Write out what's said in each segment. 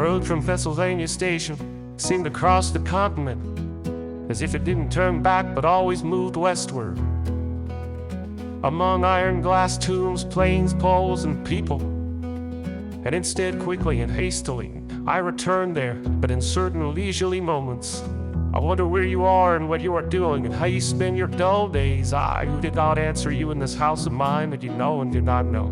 road from Pennsylvania Station seemed to cross the continent, as if it didn't turn back but always moved westward. Among iron glass tombs, planes, poles, and people. And instead, quickly and hastily, I returned there, but in certain leisurely moments. I wonder where you are and what you are doing and how you spend your dull days. I, who did not answer you in this house of mine that you know and do not know.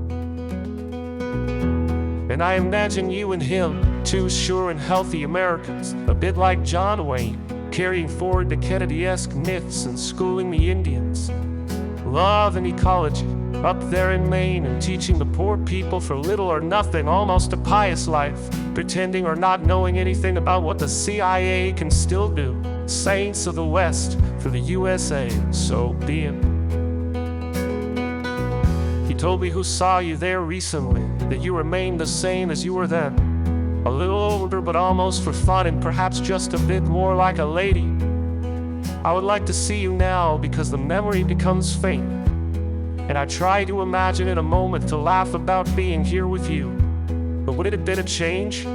And I imagine you and him, two sure and healthy Americans, a bit like John Wayne, carrying forward the Kennedy-esque myths and schooling the Indians. Love and ecology, up there in Maine, and teaching the poor people for little or nothing, almost a pious life, pretending or not knowing anything about what the CIA can still do. Saints of the West for the USA, so be it. He told me who saw you there recently, that you remained the same as you were then. A little older, but almost for fun, and perhaps just a bit more like a lady. I would like to see you now, because the memory becomes faint, and I try to imagine in a moment to laugh about being here with you. But would it have been a change?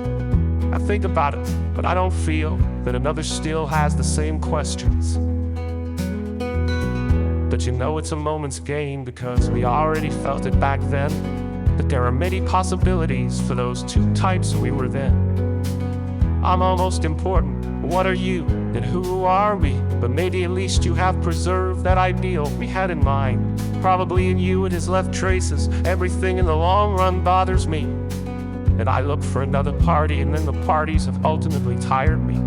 I think about it, but I don't feel that another still has the same questions. But you know it's a moment's gain, because we already felt it back then, that there are many possibilities for those two types we were then. I'm almost important. What are you, and who are we? But maybe at least you have preserved that ideal we had in mind. Probably in you it has left traces. Everything in the long run bothers me, and I look for another party, and then the parties have ultimately tired me.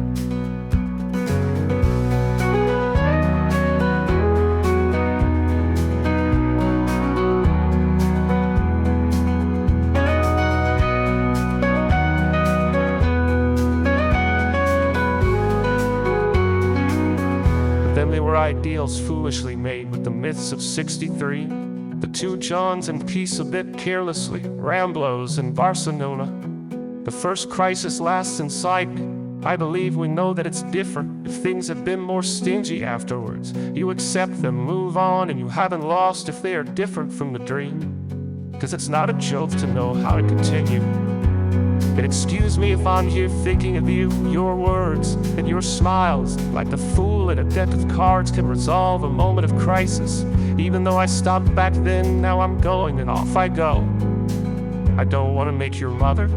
Then there were ideals foolishly made with the myths of '63, the two Johns and peace a bit carelessly, Ramblos and Barcelona. The first crisis lasts inside me. I believe we know that it's different if things have been more stingy afterwards. You accept them, move on, and you haven't lost if they are different from the dream. 'Cause it's not a joke to know how to continue. And excuse me if I'm here thinking of you, your words, and your smiles. Like the fool in a deck of cards can resolve a moment of crisis. Even though I stopped back then, now I'm going and off I go. I don't want to make your mother,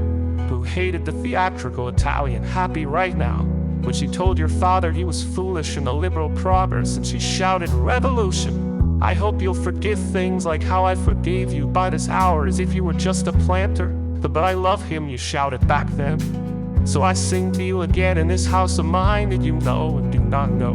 who hated the theatrical Italian, happy right now. When she told your father he was foolish in the liberal progress and she shouted revolution. I hope you'll forgive things like how I forgave you by this hour, as if you were just a planter. But I love him, you shouted back then. So I sing to you again in this house of mine that you know and do not know.